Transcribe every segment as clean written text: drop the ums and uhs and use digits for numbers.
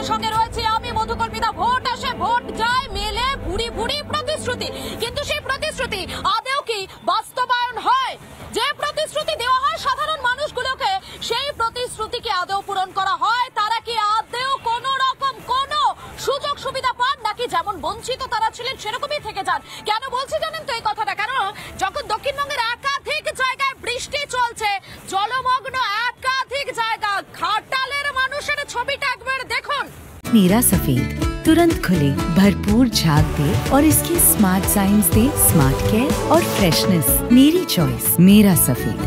আপনাদের সঙ্গে রয়েছে আমি মধুকল্পিতা। ভোট আসে ভোট যায়, মেলে ভুরি ভুরি প্রতিশ্রুতি, কিন্তু সেই প্রতিশ্রুতি আদৌ কি বাস্তবায়ন হয়? যে প্রতিশ্রুতি দেওয়া হয় সাধারণ মানুষগুলোকে, সেই প্রতিশ্রুতিকে আদৌ পূরণ করা হয়? তারা কি আদৌ কোন রকম কোন সুযোগ সুবিধা পান, নাকি যেমন বঞ্চিত তারা ছিলেন সেরকমই থেকে যান? কেন বলছি জানেন তো এই কথাটা? কারণ যখন দক্ষিণবঙ্গের একাধিক জায়গায় বৃষ্টি চলছে, জলমগ্ন একাধিক জায়গা, ঘাটালের মানুষের ছবিটা একবার দেখুন। मेरा सफेद तुरंत खुले, भरपूर झाग दे और इसकी स्मार्ट साइंस दे स्मार्ट केयर और फ्रेशनेस। मेरी चॉइस मेरा सफेद।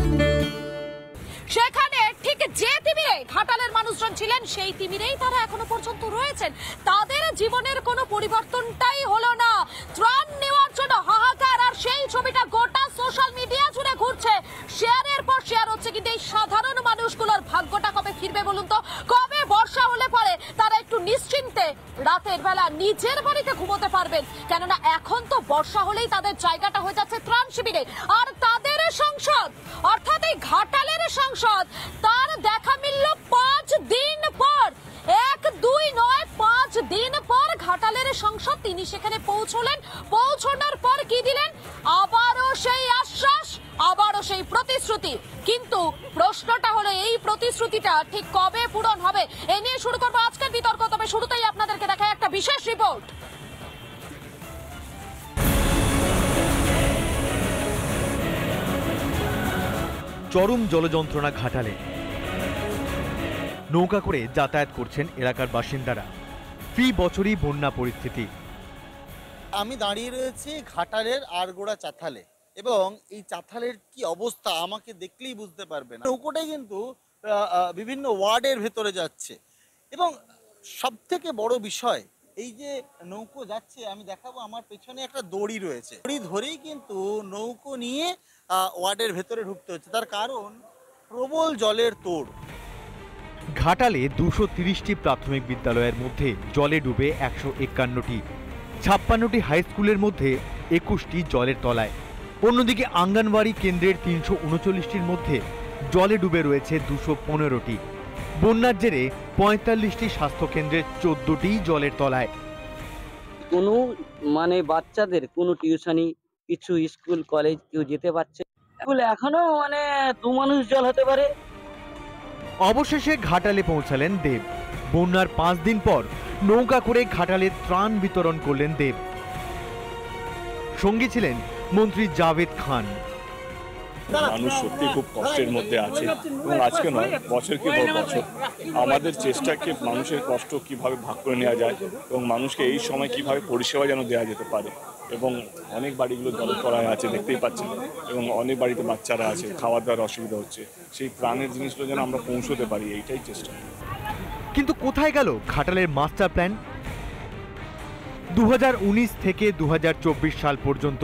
সেখানে ঠিক যে তিমিরে ঘাটালের মানুষজন ছিলেন, সেই তিমিরেই তারা এখনো পর্যন্ত রয়েছেন। তাদের জীবনের কোনো পরিবর্তনটাই হলো না। ত্রাণ নেওয়ার জন্য হাহাকার, আর সেই ছবিটা গোটা সোশ্যাল মিডিয়া জুড়ে ঘুরছে। শেয়ারের পর শেয়ার হচ্ছে, কিন্তু এই সাধারণ মানুষগুলোর ভাগ্যটা কবে ফিরবে বলুন তো? কবে বর্ষা হলে পরে তারা একটু নিশ্চিন্তে রাতের বেলা নিজের বাড়িতে ঘুমোতে পারবেন? কেননা এখন তো বর্ষা হলেই তাদের জায়গাটা হয়ে যাচ্ছে ত্রাণ শিবিরে। আর তাদের সংসদ, অর্থাৎ এই ঘাটালের সংসদ, তার দেখা মিলল 5 দিন পর। 1-2 নয়, 5 দিন পর ঘাটালের সংসদ তিনি সেখানে পৌঁছলেন। পৌঁছানোর পর কি দিলেন? আবারও সেই আশ্বাস, আবারও সেই প্রতিশ্রুতি। কিন্তু প্রশ্নটা হলো, এই প্রতিশ্রুতিটা ঠিক কবে পূরণ হবে? এ নিয়ে শুরু করবো আজকের বিতর্ক। তবে শুরুতেই আপনাদেরকে দেখায় একটা বিশেষ রিপোর্ট। চরম জলযন্ত্রণা ঘাটালে। নৌকা করে যাতায়াত করছেন এলাকার বাসিন্দারা। ফি বছরই বন্যা পরিস্থিতি। আমি দাঁড়িয়ে রয়েছি ঘাটালের আরগোড়া চাথালে, এবং এই চাথালের কি অবস্থা আমাকে দেখলেই বুঝতে পারবেন। নৌকোটাই কিন্তু বিভিন্ন ওয়ার্ডের ভেতরে যাচ্ছে, এবং সব থেকে বড় বিষয়, এই যে নৌকো যাচ্ছে, আমি দেখাবো, আমার পেছনে একটা দড়ি রয়েছে। দড়ি ধরেই কিন্তু নৌকো নিয়ে ওয়ার্ডের ভেতরে ঢুকতে হচ্ছে। তার কারণ প্রবল জলের তোড়। ঘাটালে 230টি প্রাথমিক বিদ্যালয়ের মধ্যে জলে ডুবে 151টি, 56টি হাই স্কুলের মধ্যে 21টি জলের তলায়। অন্যদিকে আঙ্গনওয়াড়ি কেন্দ্রের 339টির মধ্যে জলে ডুবে রয়েছে 215টি। বন্যার জেরে 45টি স্বাস্থ্যকেন্দ্রের 14টি জলের তলায়। কোনো বাচ্চাদের কোনো টিউশনি, কিছু স্কুল কলেজ কেউ যেতে পারছে না। এখনো 2 মানুষ জল হতে পারে। অবশেষে ঘাটালে পৌঁছালেন দেব। বন্যার 5 দিন পর নৌকা করে ঘাটালে ত্রাণ বিতরণ করলেন দেব। সঙ্গী ছিলেন মন্ত্রী জাভেদ খান। মানুষ সত্যি খুব কষ্টের মধ্যে আছে, এবং আজকে নয়, বছরকে পর বছর আমাদের চেষ্টাকে মানুষের কষ্ট কিভাবে ভাগ করে নেওয়া যায়, এবং মানুষকে এই সময় কিভাবে পরিষেবা যেন দেওয়া যেতে পারে। এবং অনেক বাড়িগুলো জলতলায় আছে, দেখতেই পাচ্ছেন, এবং অনেক বাড়িতে বাচ্চারা আছে, খাওয়া দাওয়ার অসুবিধা হচ্ছে। সেই প্রাণের জিনিসগুলো যেন আমরা পৌঁছতে পারি, এইটাই চেষ্টা। কিন্তু কোথায় গেল ঘাটালের মাস্টার প্ল্যান? 2019 থেকে 2024 সাল পর্যন্ত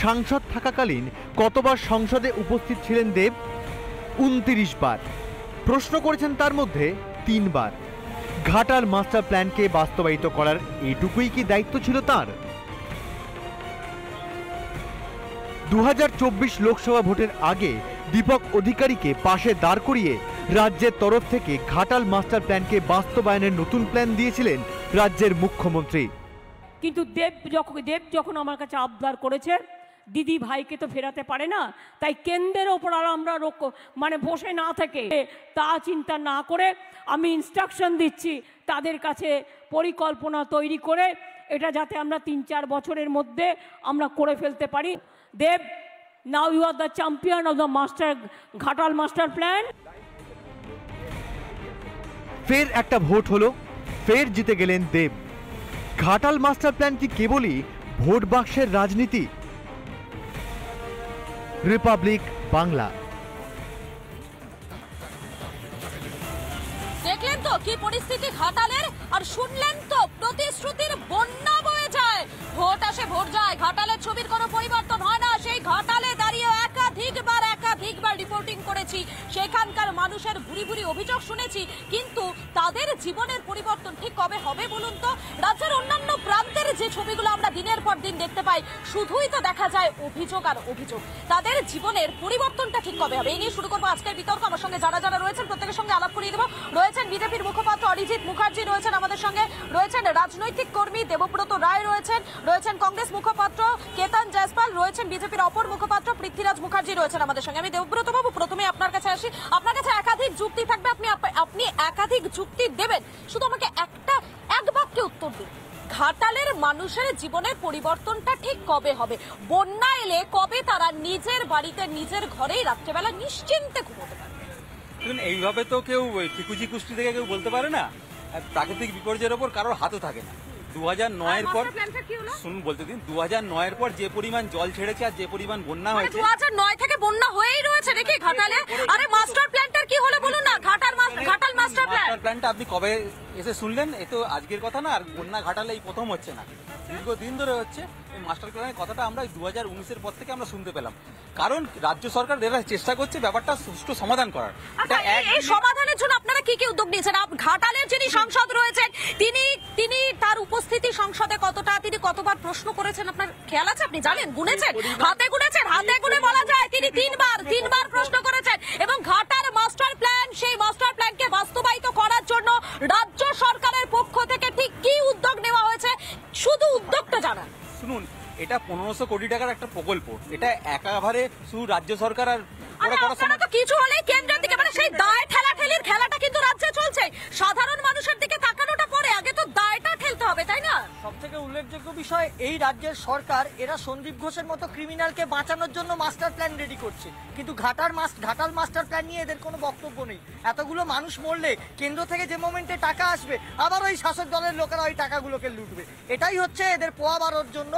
সাংসদ থাকাকালীন কতবার সংসদে উপস্থিত ছিলেন দেব? 29 বার। প্রশ্ন করেছেন তার মধ্যে 3 বার। ঘাটাল মাস্টার প্ল্যানকে বাস্তবায়িত করার এইটুকুই কি দায়িত্ব ছিল তার? 2024 লোকসভা ভোটের আগে দীপক অধিকারীকে পাশে দাঁড় করিয়ে রাজ্যের তরফ থেকে ঘাটাল মাস্টার প্ল্যানকে বাস্তবায়নের নতুন প্ল্যান দিয়েছিলেন রাজ্যের মুখ্যমন্ত্রী। কিন্তু দেব যখন আমার কাছে আবদার করেছে, দিদি ভাইকে তো ফেরাতে পারে না, তাই কেন্দ্রের ওপর আর আমরা বসে না থেকে, তা চিন্তা না করে আমি ইনস্ট্রাকশন দিচ্ছি তাদের কাছে পরিকল্পনা তৈরি করে এটা যাতে আমরা 3-4 বছরের মধ্যে আমরা করে ফেলতে পারি। Dev, now you are the champion of the Ghatal master plan. ফের একটা ভোট হলো, ফের জিতে গেলেন দেব। ঘাটাল মাস্টার প্ল্যান কি কেবলই ভোট বাক্সের রাজনীতি? রিপাবলিক বাংলা। দেখলেন তো কি পরিস্থিতি ঘাটালের, আর শুনলেন তো প্রতিশ্রুতির বন্যা বয়ে যায়। ভোট আসে ভোট যায়, ঘাটালের ছবির কোনো পরিবর্তন হয় না। সেই ঘাটালে দাঁড়িয়ে একাধিকবার রিপোর্টিং করেছি, সেখানকার মানুষের ভুরি ভুরি অভিযোগ শুনেছি, কিন্তু তাদের জীবনের পরিবর্তন ঠিক কবে হবে বলুন তো? রাজ্যের অন্যান্য প্রান্তের যে ছবিগুলো আমরা দিনের পর দিন দেখতে পাই, শুধুই তো দেখা যায় অভিযোগ আর অভিযোগ। তাদের জীবনের পরিবর্তনটা ঠিক কবে হবে, এই নিয়ে শুরু করবো আজকের বিতর্ক। আমার সঙ্গে যারা যারা রয়েছেন প্রত্যেকের সঙ্গে আলাপ করিয়ে দেবো। রয়েছেন বিজেপির মুখপাত্র অরিজিৎ মুখার্জি, রয়েছেন আমাদের সঙ্গে, রয়েছেন রাজনৈতিক কর্মী দেবব্রত রায়, রয়েছেন কংগ্রেস মুখপাত্র কেতন জয়সওয়াল, রয়েছেন বিজেপির অপর মুখপাত্র পৃথ্বীরাজ মুখার্জি রয়েছেন আমাদের সঙ্গে। আমি দেবব্রত বাবু প্রথমে আপনার কাছে আসি। আপনার কাছে একাধিক যুক্তি থাকবে, আপনি একাধিক যুক্তি দেবেন, শুধু আমাকে এক বাক্যে উত্তর দিন। ঘাটালের মানুষের জীবনের পরিবর্তনটা ঠিক কবে হবে? বন্যা এলে কবে তারা নিজের বাড়িতে নিজের ঘরেই রাত্রেবেলা নিশ্চিন্তে ঘুমোতে পারবে? এইভাবে তো কেউ ঠিকুজি কুষ্টি থেকে কেউ বলতে পারে না। প্রাকৃতিক বিপর্যয়ের ওপর কারোর হাতও থাকে না। 2009-এর পর শুনুন বলতে দিন, 2009-এর পর যে পরিমাণ জল ছেড়েছে আর যে পরিমাণ বন্যা হয়েছে, 2009 থেকে বন্যা হয়েই রয়েছে নাকি ঘাটালে? আরে মাস্টার প্ল্যানটার কি হলো বলুন না, ঘাটাল মাস্টার প্ল্যানটা আপনি কবে এসে শুনলেন? এ তো আজকের কথা না, আর বন্যা ঘাটালে এই প্রথম হচ্ছে না, দীর্ঘদিন ধরে হচ্ছে। এই মাস্টার প্ল্যানের কথাটা আমরা 2019-এর পর থেকে আমরা শুনতে পেলাম, কারণ রাজ্য সরকার এরা চেষ্টা করছে ব্যাপারটা সুষ্ঠু সমাধান করার। এই সমাধানের জন্য আপনারা কি কি উদ্যোগ নিয়েছেন? ঘাটালের যিনি সাংসদ রয়েছেন তিনি তার উপস্থিতি সংসদে কতটা, তিনি কতবার প্রশ্ন করেছেন আপনার খেয়াল আছে? আপনি জানেন, গুনেছেন, হাতে গুনে বলা যায় তিনি তিনবার প্রশ্ন করেছেন। এবং ঘাটার মাস্টার প্ল্যান, সেই মাস্টার প্ল্যানকে বাস্তবায়িত করার জন্য রাজ্য সরকারের পক্ষ থেকে ঠিক কি উদ্যোগ নেওয়া হয়েছে, শুধু উদ্যোগটা জানান। শুনুন, এটা 1500 কোটি টাকার একটা প্রকল্প, এটা একাভাবে শুধু রাজ্য সরকার আর কিছু হলে কেন্দ্রের দিকে, মানে সেই দায় ঠেলাঠেলির খেলাটা কিন্তু রাজ্যে চলছে। সাধারণ মানুষের দিকে তাকানোটা পরে, আগে তো দায়টা ঠেলতে হবে, তাই না? সবথেকে উল্লেখযোগ্য বিষয়, এই রাজ্যের সরকার এরা সন্দীপ ঘোষের মতো ক্রিমিনালকে বাঁচানোর জন্য মাস্টার প্ল্যান রেডি করছে, কিন্তু ঘাটাল মাস্টার প্ল্যান নিয়ে এদের কোনো বক্তব্য নেই। এতগুলো মানুষ মরলে কেন্দ্র থেকে যে মোমেন্টে টাকা আসবে, আবার ওই শাসক দলের লোকেরা ওই টাকাগুলোকে লুটবে। এটাই হচ্ছে এদের পোয়া বাড়ার জন্য।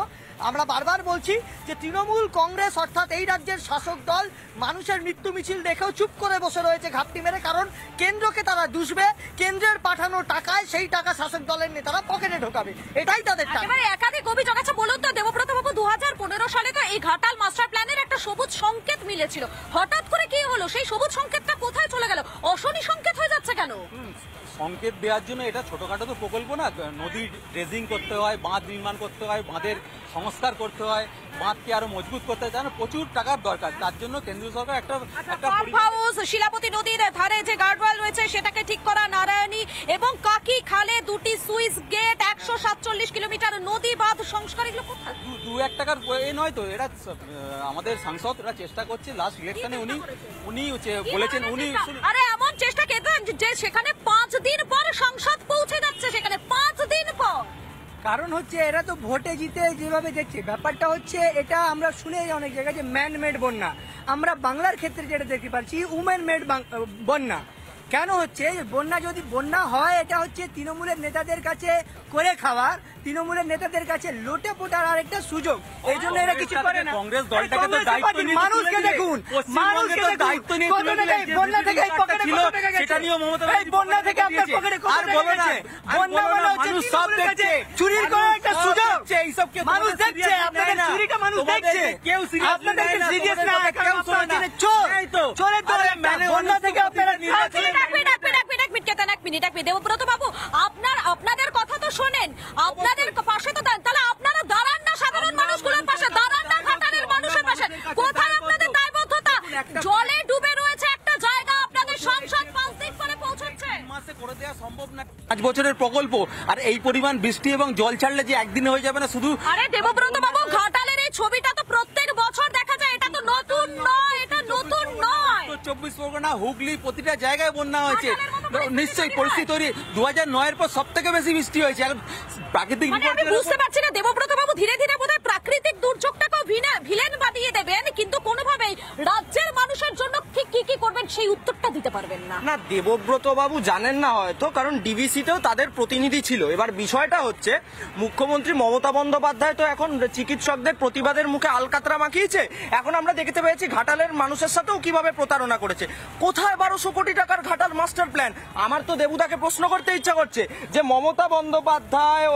আমরা বারবার বলছি যে তৃণমূল কংগ্রেস অর্থাৎ এই রাজ্যের শাসক দল মানুষের মৃত্যু মিছিল দেখেও চুপ করে বসে রয়েছে ঘাপটি মেরে, কারণ কেন্দ্রকে তারা দুষবে, কেন্দ্রের পাঠানো টাকায় সেই টাকা শাসক দলের নেতারা পকেটে ঢোকাবে, এটাই তাদের টাকা। একাধিক অভিযোগ আছে, বলুন তো দেবব্রত বাবু, 2015 সালে তো এই ঘাটাল মাস্টার প্ল্যানের একটা সবুজ সংকেত মিলেছিল, হঠাৎ করে কি হলো? সেই সবুজ সংকেতটা কোথায় চলে গেল? অশনি সংকেত হয়ে যাচ্ছে কেন? সংকেত দেওয়ার জন্য এটা ছোটখাটো তো প্রকল্প না, নদী ড্রেজিং করতে হয়, বাঁধ নির্মাণ করতে হয়, বাঁধের সংস্কার করতে হয়, বাঁধকে আরো মজবুত করতে হয়, জানো প্রচুর টাকার দরকার। তার জন্য কেন্দ্রীয় সরকার একটা শিলাপতি নদীর ধারে যে গার্ডওয়াল রয়েছে সেটাকে ঠিক করা, নারায়ণী এবং কাকি খালে 2টি সুইচ গেট, 147 কিলোমিটার নদী বাঁধ সংস্কার, এগুলো কোথায়? 2-1 টাকার এ নয় তো, এটা আমাদের সাংসদ এরা চেষ্টা করছে। লাস্ট ইলেকশনে উনি বলেছেন, আরে এমন চেষ্টা কেতেন যে সেখানে 5 দিন পর সংসদ পৌঁছে যাচ্ছে, সেখানে 5 দিন পর। কারণ হচ্ছে এরা তো ভোটে জিতে যেভাবে দেখছে, ব্যাপারটা হচ্ছে এটা আমরা শুনে অনেক জায়গায় যে ম্যান মেড বন্যা, আমরা বাংলার ক্ষেত্রে যেটা দেখতে পাচ্ছি উমেন মেড বন্যা। কেন হচ্ছে বন্যা? যদি বন্যা হয় এটা হচ্ছে তৃণমূলের নেতাদের কাছে করে খাওয়ার, তৃণমূলের নেতাদের কাছে লোটে পোটার আর একটা সুযোগ। এই জন্য এরা কিছু করে না। কংগ্রেস দলটাকে তো দায়িত্ব নিয়ে, মানুষকে দেখুন, মানুষকে দায়িত্ব নিয়ে বন্যা থেকে সেটা নিয়ে মমতা এই বন্যা থেকে আপনার পকেটে আর বলো না, বন্যা মানে হচ্ছে সব দেখছে, চুরির করে একটা সুযোগ এইসবকে মানুষ দেখছে, আপনাদের চুরিটা মানুষ দেখছে, কেউ সিরিয়াস আপনাদের সিরিয়াস না, কেউ শোনে না, চোর চোরের দলে মানে বন্যা থেকে আপনারা এক মিনিট দেবব্রত বাবু, আপনাদের কথা তো শোনেন, আপনাদের পাশে তো তাহলে আপনারা দাঁড়ান না, সাধারণ মানুষগুলোর পাশে দাঁড়ান না, ঘাটালের মানুষের পাশে। কোথায় আপনাদের দায়বদ্ধতা? জলে ডুবে রয়েছে একটা জায়গা, আপনাদের সংসদ 5 দিন পরে পৌঁছচ্ছে, মাসে করে দেওয়া সম্ভব না। 5 বছরের প্রকল্প, আর এই পরিমাণ বৃষ্টি এবং জল ছাড়লে যে একদিনে হয়ে যাবে না শুধু। আরে দেবব্রত বাবু, ঘাটালের এই ছবিটা তো প্রত্যেক বছর দেখা যায়, এটা তো নতুন নয়, এটা নতুন নয়। 24 পরগনা, হুগলি, প্রতিটা জায়গায় বন্যা হয়েছে, নিশ্চয়ই পরিস্থিতি তৈরি। 2009-এর পর সব থেকে বেশি বৃষ্টি হয়েছে। প্রাকৃতিক আমি বুঝতে পারছি না দেবব্রত বাবু, ধীরে ধীরে বোধহয় প্রাকৃতিক দুর্যোগটাকেও ভিলেন বানিয়ে দেবেন, কিন্তু কোনোভাবেই রাজ্যের মানুষের জন্য ঠিক কি করবেন সেই উত্তরটা দিতে পারবেন না। না, দেবব্রত বাবু জানেন না হয়তো, কারণ ডিবিসিতেও তাদের প্রতিনিধি ছিল। এবার বিষয়টা হচ্ছে মুখ্যমন্ত্রী মমতা বন্দ্যোপাধ্যায় তো এখন চিকিৎসকদের প্রতিবাদের মুখে আলকাতরা মাখিয়েছে। এখন আমরা দেখতে পেয়েছি ঘাটালের মানুষের সাথেও কিভাবে প্রতারণা করেছে। কোথায় 1200 কোটি টাকার ঘাটাল মাস্টার প্ল্যান? আমার তো দেবুদাকে প্রশ্ন করতে ইচ্ছা করছে যে মমতা বন্দ্যোপাধ্যায়,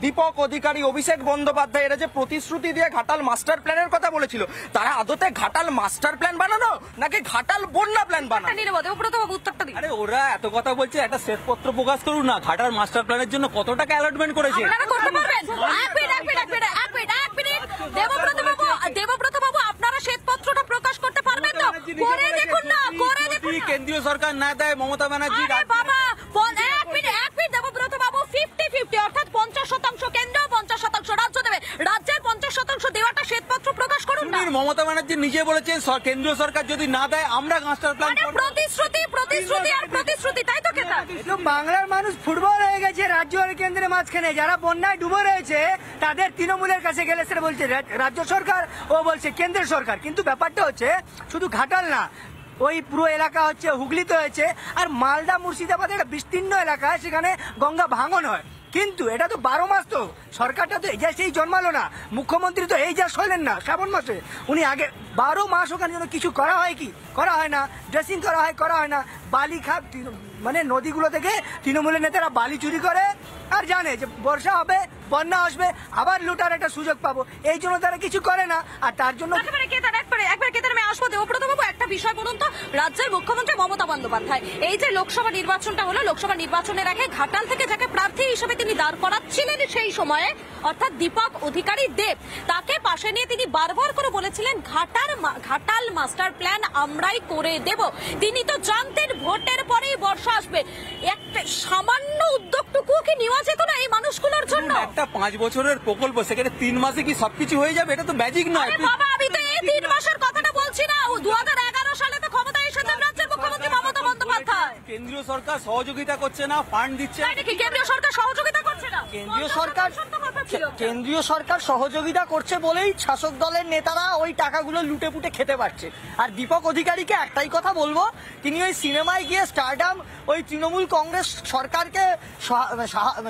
দীপক অধিকারী, অভিষেক বন্দ্যোপাধ্যায় এরা যে প্রতিশ্রুতি দিয়ে ঘাটাল মাস্টার প্ল্যানের কথা বলেছিল, তারা আদতে ঘাটাল মাস্টার প্ল্যান বানানো নাকি ঘাটাল বন্যা প্ল্যান বানাবো। দেবব্রত বাবু উত্তরটা দিন। আরে ওরা এত কথা বলছে, একটা শ্বেতপত্র প্রকাশ করুন না, ঘাটার মাস্টার প্ল্যানের জন্য কত টাকা অ্যালটমেন্ট করেছে। আপনারা করতে পারবেন? এক মিনিট দেবব্রত বাবু আপনারা শ্বেতপত্রটা প্রকাশ করতে পারবেন তো? করে দেখুন না, করে দেখুন না। কেন্দ্রীয় সরকার না দেয়, মমতা ব্যানার্জি আরে বাবা, এক মিনিট দেবব্রত বাবু 50-50 অর্থাৎ 50% কেন্দ্র 50% রাজ্য দেবে। রাজ্যের 50% দেওয়াটা শ্বেতপত্র প্রকাশ করুন না। মমতা ব্যানার্জি নিজে বলেছেন কেন্দ্রীয় সরকার যদি না দেয় আমরা মাস্টার প্ল্যান করব। প্রতিশ্রুতি তাই তো কেতা। বাংলার মানুষ ফুটবল হয়ে গেছে রাজ্য আর কেন্দ্রের মাঝখানে। যারা বন্যায় ডুবে রয়েছে তাদের তৃণমূলের কাছে গেলে সেটা বলছে রাজ্য সরকার, ও বলছে কেন্দ্রের সরকার। কিন্তু ব্যাপারটা হচ্ছে শুধু ঘাটাল না, ওই পুরো এলাকা হচ্ছে হুগলিতে হয়েছে, আর মালদা মুর্শিদাবাদের একটা বিস্তীর্ণ এলাকায় সেখানে গঙ্গা ভাঙন হয়। কিন্তু এটা তো 12 মাস, তো সরকারটা তো এই সেই জন্মালো না, মুখ্যমন্ত্রী তো এই যা হলেন না শ্রাবণ মাসে, উনি আগে 12 মাস ওখানে জন্য কিছু করা হয় কি? করা হয় না। ড্রেসিং করা হয় না। বালি মানে নদীগুলো থেকে তৃণমূলের নেতারা বালি চুরি করে, আর জানে যে বর্ষা হবে, বন্যা আসবে, আবার লুটার একটা সুযোগ পাবো, এই জন্য তারা কিছু করে না। আর তার জন্য একটা বিষয় বলুন তো, রাজ্যের মুখ্যমন্ত্রী মমতা বন্দ্যোপাধ্যায় এই যে লোকসভা নির্বাচনটা হলো, লোকসভা নির্বাচনের আগে ঘাটাল থেকে যাকে প্রার্থী হিসেবে তিনি দাঁড় করাচ্ছিলেন সেই সময়ে, অর্থাৎ দীপক অধিকারী দেব, তাকে পাশে নিয়ে তিনি বারবার করে বলেছিলেন ঘাটাল মাস্টার প্ল্যান আমরাই করে দেব। তিনি তো জানতেন ভোটের পরেই বর্ষা আসবে। একটা সামান্য উদ্যোগটুকু কি নেওয়া যেত না এই মানুষগুলোর জন্য? একটা 5 বছরের প্রকল্প, সেখানে 3 মাসে কি সবকিছু হয়ে যাবে? এটা তো ম্যাজিক নয়। বাবা, আমি তো এই 3 মাসের কথাটা বলছি না। 2011 সালে তো ক্ষমতায় এসেছেন রাজ্যের মুখ্যমন্ত্রী মমতা বন্দ্যোপাধ্যায়। কেন্দ্রীয় সরকার সহযোগিতা করছে না, ফান্ড দিচ্ছে না। কেন্দ্রীয় সরকার সহযোগিতা করছে না? কেন্দ্রীয় সরকার সহযোগিতা করছে বলেই শাসক দলের নেতারা ওই টাকাগুলো লুটে পুটে খেতে পারছে। আর দীপক অধিকারীকে একটাই কথা বলবো, তিনি ওই সিনেমায় গিয়ে স্টারডাম ওই তৃণমূল কংগ্রেস সরকারকে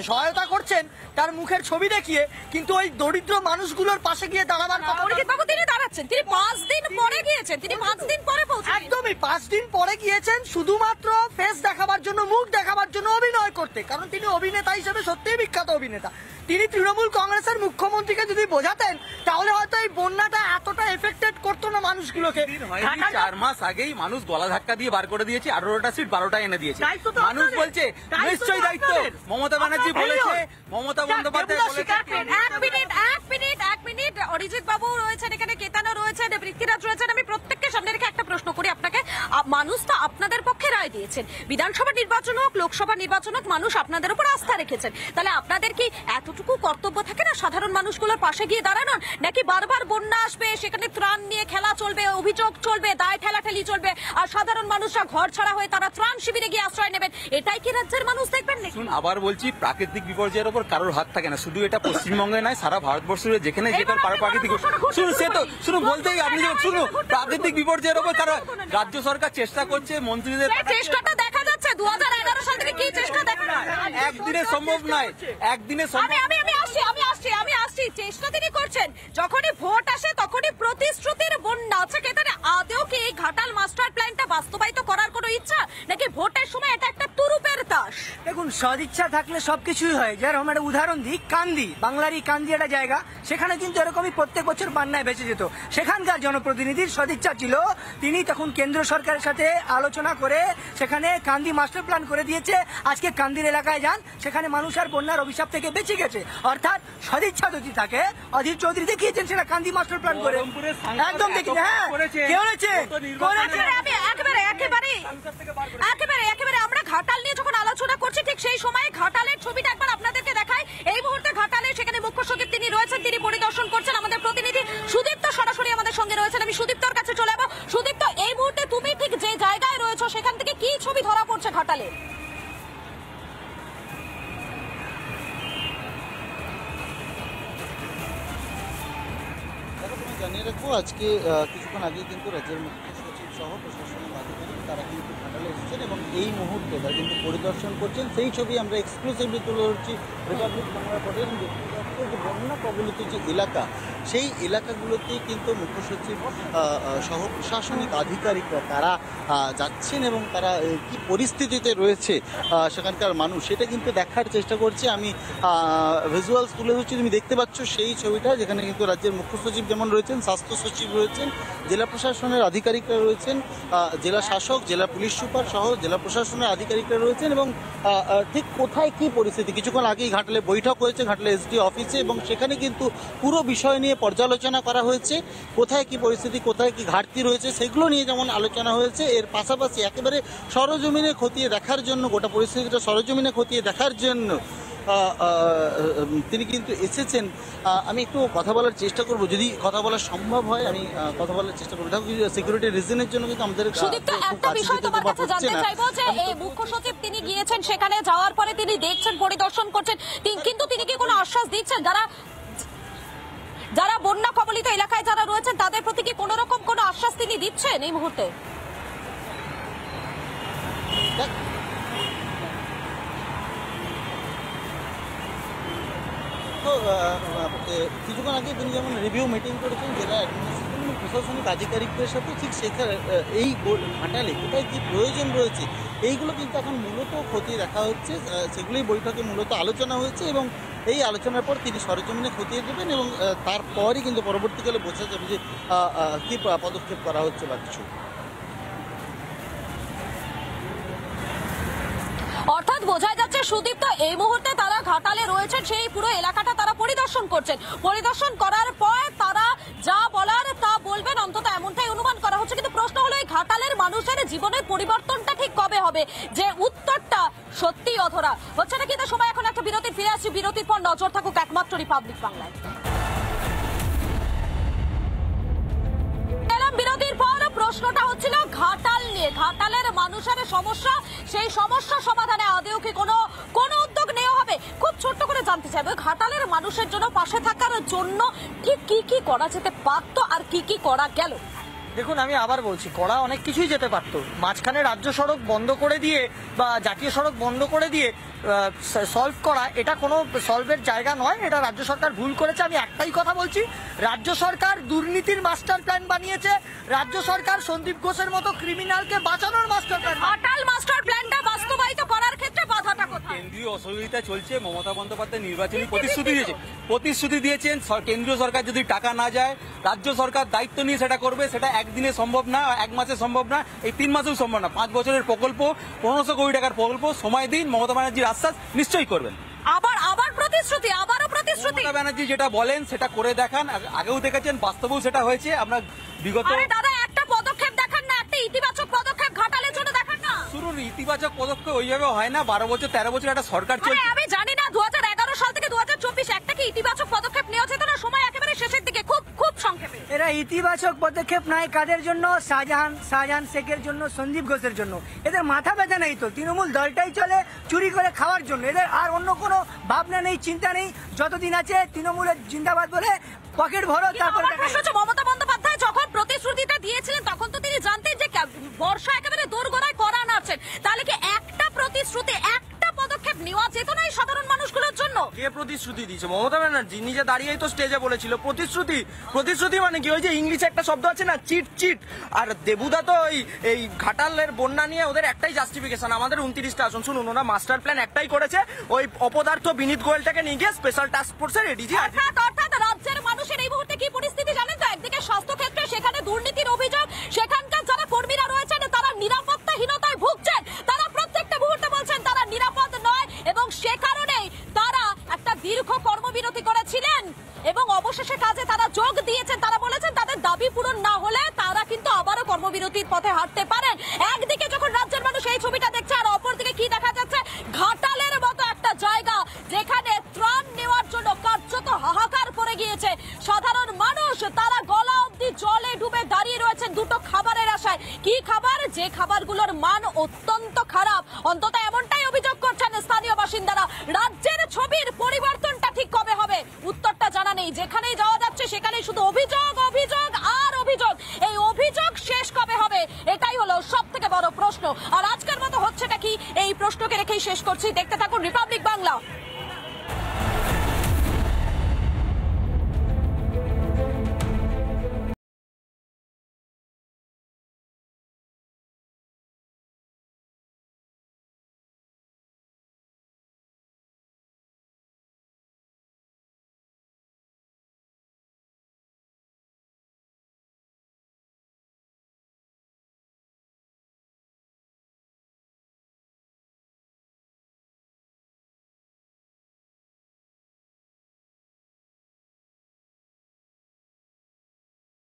সহায়তা করছেন তার মুখের ছবি দেখিয়ে, কিন্তু ওই দরিদ্র মানুষগুলোর পাশে গিয়ে দাঁড়াবার কথা। তিনি দাঁড়াচ্ছেন, তিনি 5 দিন পরে গিয়েছেন, তিনি 5 দিন পরে পৌঁছেছেন। একদমই 5 দিন পরে গিয়েছেন শুধুমাত্র ফেস দেখাবার জন্য, মুখ দেখাবার জন্য, অভিনয় করতে। কারণ তিনি অভিনেতা হিসেবে সত্যিই বিখ্যাত অভিনেতা। তিনি তৃণমূল কংগ্রেসের মুখ্যমন্ত্রীকে যদি বোঝাতেন তাহলে হয়তো এই বন্যাটা এতটা এফেক্টেড করতো না মানুষগুলোকে। 4 মাস আগেই মানুষ গলা ধাক্কা দিয়ে বার করে দিয়েছে, 18টা সিট 12টা এনে দিয়েছে। মানুষ বলছে নিশ্চয়ই দায়িত্ব মমতা ব্যানার্জি বলেছে, মমতা বন্দ্যোপাধ্যায় বলেছে। এক মিনিট অরিজিৎ বাবু রয়েছেন এখানে, কেতানো রয়েছেন, পৃথ্বীরাজ রয়েছেন। আমি প্রত্যেককে সামনে রেখে একটা প্রশ্ন করি আপনাকে। মানুষ তো আপনাদের পক্ষে রায় দিয়েছেন, বিধানসভা নির্বাচন হোক, লোকসভা নির্বাচন হোক, মানুষ আপনাদের উপর আস্থা রেখেছেন। তাহলে আপনাদের কি এতটুকু কর্তব্য থাকে না সাধারণ মানুষগুলোর পাশে গিয়ে দাঁড়ানোর? নাকি বারবার বন্যা আসবে, সেখানে ত্রাণ নিয়ে খেলা চলবে, অভিযোগ চলবে, দায় ঠেলাঠেলি চলবে, আর সাধারণ মানুষরা ঘর ছাড়া হয়ে তারা ত্রাণ শিবিরে গিয়ে আশ্রয় নেবেন? এটাই কি রাজ্যের মানুষ দেখবেন নাকি? আবার বলছি, প্রাকৃতিক বিপর্যয়ের উপর কারোর হাত থাকে না। শুধু এটা পশ্চিমবঙ্গে নয়, সারা ভারতবর্ষে যেখানে যেখানে প্রাকৃতিক বলতেই আপনি শুনুন, প্রাকৃতিক বিপর্যয়ের উপর কারো রাজ্য সরকার চেষ্টা করছে, মন্ত্রীদের চেষ্টাটা দেখা যাচ্ছে। 2011 সাল থেকে কি চেষ্টা দেখা যাচ্ছে? একদিনে সম্ভব নয়, একদিনে সম্ভব। আমি আসছি, চেষ্টা তিনি করছেন। যখনই ভোট আসে তখনই প্রতিশ্রুতির বন্যা। আচ্ছা কেতানে, আদৌ কি এই ঘাটাল মাস্টার প্ল্যানটা বাস্তবায়িত করার কোনো ইচ্ছা, নাকি ভোটের সময় এটা একটা তুরুপের তাস? দেখুন, সদিচ্ছা থাকলে সবকিছুই হয়। যেরকম একটা উদাহরণ দিই, কান্দি, বাংলারই কান্দি একটা জায়গা, সেখানে কিন্তু এরকমই প্রত্যেক বছর বন্যায় বেঁচে যেত। সেখানকার জনপ্রতিনিধির সদিচ্ছা ছিল, তিনি তখন কেন্দ্র সরকারের সাথে আলোচনা করে সেখানে কান্দি মাস্টার প্ল্যান করে দিয়েছে। আজকে কান্দির এলাকায় যান, সেখানে মানুষ আর বন্যার অভিশাপ থেকে বেঁচে গেছে। অর্থাৎ সদিচ্ছা যদি থাকে, অধীর চৌধুরী দেখিয়েছেন সেটা কান্দি মাস্টার প্ল্যান করে। একদম দেখি, হ্যাঁ, কে হয়েছে? একেবারে আমরা ঘাটাল নিয়ে যখন আলোচনা করছি, ঠিক সেই সময় ঘাটালের ছবিটা একবার আপনাদেরকে দেখায়। এই মুহূর্তে ঘাটালে সেখানে মুখ্য সচিব তিনি রয়েছেন, তিনি পরিদর্শন করছেন। আমাদের প্রতিনিধি সুদীপ্ত সরাসরি আমাদের সঙ্গে রয়েছেন। আমি সুদীপ্তর কাছে চলে যাবো। সুদীপ্ত, এই মুহূর্তে তুমি ঠিক যে জায়গায় রয়েছো সেখান থেকে কি ছবি ধরা পড়ছে ঘাটালে? জানিয়ে রাখবো, আজকে কিছুক্ষণ আগে কিন্তু রাজ্যের মুখ্য সচিব সহ প্রশাসনিক আধিকারিক তারা কিন্তু ঘাটাল ঘাটালে এসেছেন এবং এই মুহূর্তে তারা কিন্তু পরিদর্শন করছেন। সেই ছবি আমরা এক্সক্লুসিভলি তুলে ধরছি রিপাবলিক বাংলা পটে। এবং যে বন্যা কবলিত যে এলাকা, সেই এলাকাগুলোতেই কিন্তু মুখ্য সচিব সহ প্রশাসনিক আধিকারিকরা তারা যাচ্ছেন এবং তারা কি পরিস্থিতিতে রয়েছে সেখানকার মানুষ, সেটা কিন্তু দেখার চেষ্টা করছে। আমি ভিজুয়ালস তুলে ধরছি, তুমি দেখতে পাচ্ছ সেই ছবিটা, যেখানে কিন্তু রাজ্যের মুখ্য সচিব যেমন রয়েছেন, স্বাস্থ্য সচিব রয়েছেন, জেলা প্রশাসনের আধিকারিকরা রয়েছেন, জেলা শাসক, জেলা পুলিশ সুপার সহ জেলা প্রশাসনের আধিকারিকরা রয়েছেন। এবং ঠিক কোথায় কি পরিস্থিতি, কিছুক্ষণ আগেই ঘাটালে বৈঠক হয়েছে, ঘাটালে এসডি অফিসে, এবং সেখানে কিন্তু পুরো বিষয় নিয়ে পর্যালোচনা করা হয়েছে। কোথায় কি পরিস্থিতি, কোথায় কি ঘাটতি রয়েছে, সেগুলো নিয়ে যেমন আলোচনা হয়েছে, এর পাশাপাশি একেবারে সরজমিনে খতিয়ে দেখার জন্য, গোটা পরিস্থিতিটা সরজমিনে খতিয়ে দেখার জন্য তিনি কিন্তু এসেছেন। আমি একটু কথা বলার চেষ্টা করব, যদি কথা বলা সম্ভব হয় আমি কথা বলার চেষ্টা করব। সিকিউরিটি রিজনের জন্য কিন্তু আমাদের সুদীপ্ত একটা বিষয় তোমার কাছে জানতে চাইবো যে এই মুখ্য সচিব তিনি গিয়েছেন, সেখানে যাওয়ার পরে তিনি দেখছেন, পরিদর্শন করছেন, কিন্তু তিনি কি কোনো আশ্বাস দিচ্ছেন যারা বন্যা কবলিত এলাকায় যারা রয়েছেন তাদের প্রতি কি কোনো রকম কোনো আশ্বাস তিনি দিচ্ছেন এই মুহূর্তে? তো কিছুক্ষণ আগে তিনি যেমন রিভিউ মিটিং করেছেন জেলা অ্যাডমিনিস্ট্রেশন এবং প্রশাসনিক আধিকারিকদের সাথে, ঠিক সেখানে এই ঘাটালে কোথায় কী প্রয়োজন রয়েছে এইগুলো কিন্তু এখন মূলত খতিয়ে দেখা হচ্ছে। সেগুলোই বৈঠকে মূলত আলোচনা হয়েছে এবং এই আলোচনার পর তিনি সরজমিনে খতিয়ে দেবেন এবং তারপরই কিন্তু পরবর্তীকালে বোঝা যাবে যে কী পদক্ষেপ করা হচ্ছে বা কিছু। অর্থাৎ বোঝা যাচ্ছে সুদীপ্ত এই মুহূর্তে তারা ঘাটালে রয়েছেন, সেই পুরো এলাকাটা তারা পরিদর্শন করছেন। পরিদর্শন করার পর তারা যা বলার তা বলবেন, অন্তত এমনটাই অনুমান করা হচ্ছে। কিন্তু প্রশ্ন হলো এই ঘাটালের মানুষের জীবনের পরিবর্তনটা ঠিক কবে হবে, যে উত্তরটা সত্যি অধরা হচ্ছে না। কিন্তু সময় এখন একটা বিরতি, ফিরে আসছি বিরতির পর। নজর থাকুক একমাত্র রিপাবলিক বাংলায়। বিরতির পর প্রশ্নটা হচ্ছিল ঘাটাল নিয়ে, ঘাটালের মানুষের সমস্যা, সেই সমস্যা সমাধানে আদেও কি কোনো উদ্যোগ নেওয়া হবে? খুব ছোট্ট করে জানতে চাইবো, ঘাটালের মানুষের জন্য পাশে থাকার জন্য ঠিক কি করা যেতে পারতো আর কি করা গেল? দেখুন, আমি আবার বলছি, করা অনেক কিছুই যেতে পারতো। মাঝখানে রাজ্য সড়ক বন্ধ করে দিয়ে বা জাতীয় সড়ক বন্ধ করে দিয়ে সলভ করা, এটা কোনো সলভের জায়গা নয়। এটা রাজ্য সরকার ভুল করেছে। আমি একটাই কথা বলছি, রাজ্য সরকার দুর্নীতির মাস্টার প্ল্যান বানিয়েছে, রাজ্য সরকার সন্দীপ ঘোষের মতো ক্রিমিনালকে বাঁচানোর মাস্টার প্ল্যান। ঘাটাল মাস্টার প্ল্যানটা বাস্তবায়িত করার ক্ষেত্রে বাধাটা কোথায়? কেন্দ্রীয় অসহযোগিতা চলছে। মমতা বন্দ্যোপাধ্যায় নির্বাচনী প্রতিশ্রুতি দিয়েছেন, কেন্দ্রীয় সরকার যদি টাকা না যায়, রাজ্য সরকার দায়িত্ব নিয়ে সেটা করবে। সেটা একদিনে সম্ভব না, এক মাসে সম্ভব না, এই 3 মাসেও সম্ভব না। 5 বছরের প্রকল্প, 1500 কোটি টাকার প্রকল্প, সময় দিন। মমতা ব্যানার্জির আশ্বাস নিশ্চয়ই করবেন। আবার প্রতিশ্রুতি, আবারও প্রতিশ্রুতি। মমতা ব্যানার্জি যেটা বলেন সেটা করে দেখান, আগেও দেখেছেন, বাস্তবেও সেটা হয়েছে। আমরা বিগত দাদা একটা পদক্ষেপ দেখান না, একটা ইতিবাচক পদক্ষেপ ঘাটালের জন্য দেখান না। শুনুন, ইতিবাচক পদক্ষেপ ওইভাবে হয় না। 12 বছর 13 বছর একটা সরকার চলছে। আমি জানি না 2011 সাল থেকে 2024 একটা কি ইতিবাচক পদক্ষেপ নেওয়া যেত না? সময় একেবারে শেষের দিকে, খুব সংক্ষেপে। এরা ইতিবাচক পদক্ষেপ নয় কাদের জন্য? শাহজাহান শেখের জন্য, সন্দীপ ঘোষের জন্য। এদের মাথা ব্যথা নেই তো, তৃণমূল দলটাই চলে চুরি করে খাওয়ার জন্য। এদের আর অন্য কোনো ভাবনা নেই, চিন্তা নেই। যতদিন আছে তৃণমূলের জিন্দাবাদ বলে পকেট ভরো। তারপরে মমতা বন্দ্যোপাধ্যায় যখন প্রতিশ্রুতিটা দিয়েছিলেন তখন তো তিনি জানতেন যে বর্ষা একেবারে দোরগোড়ায় করা নাড়ছেন। তাহলে কি একটা প্রতিশ্রুতি, একটা পদক্ষেপ নেওয়া যেত না এই সাধারণ মানুষগুলোর জন্য? কে প্রতিশ্রুতি দিয়েছে? মমতা ব্যানার্জি নিজে দাঁড়িয়েই তো স্টেজে বলেছিল প্রতিশ্রুতি মানে কি? ওই যে ইংলিশে একটা শব্দ আছে না, চিট। আর দেবুদা তো এই ঘাটালের বন্যা নিয়ে ওদের একটাই জাস্টিফিকেশন, আমাদের 29টা আসন। শুনুন, ওরা মাস্টার প্ল্যান একটাই করেছে, ওই অপদার্থ বিনীত গোয়েলটাকে নিয়ে গিয়ে স্পেশাল টাস্ক ফোর্সের এডিজি। অর্থাৎ রাজ্যের মানুষের এই মুহূর্তে কি পরিস্থিতি জানেন তো? একদিকে স্বাস্থ্য ক্ষেত্রে সেখানে দুর্নীতির অভিযোগ, সেখানকার যারা কর্মীরা রয়েছেন তারা নিরাপত্তাহীনতায় ভুগছেন। তারা প্রত্যেকটা মুহূর্তে বলছেন তারা নিরাপদ নয় এবং সে কারণেই তারা একটা দীর্ঘ কর্মবিরতি করেছিলেন এবং অবশেষে কাজে তারা যোগ দিয়েছেন। তারা বলেছেন তাদের দাবি পূরণ না হলে তারা কিন্তু আবারও কর্মবিরতির পথে হাঁটতে পারেন। একদিকে যখন রাজ্যের মানুষ এই ছবিটা দেখছে, আর অপরদিকে কি দেখা যাচ্ছে? ঘাটালের মতো একটা জায়গা যেখানে ত্রাণ নেওয়ার জন্য কার্যত হাহাকার পড়ে গিয়েছে। সাধারণ মানুষ তারা গলা অবধি জলে ডুবে দাঁড়িয়ে রয়েছেন দুটো খাবারের আশায়। কি খাবার? যে খাবারগুলোর মান অত্যন্ত খারাপ। অন্তত এমনটাই অভিযোগ করছেন স্থানীয় বাসিন্দারা। রাজ্যের ছবির পরিবর্তনটা ঠিক কবে হবে? উত্তরটা জানা নেই। যেখানেই যাওয়া যাচ্ছে সেখানেই শুধু অভিযোগ আর অভিযোগ। এই অভিযোগ শেষ কবে হবে? এটাই হলো সবথেকে বড় প্রশ্ন। আর আজকে করছি।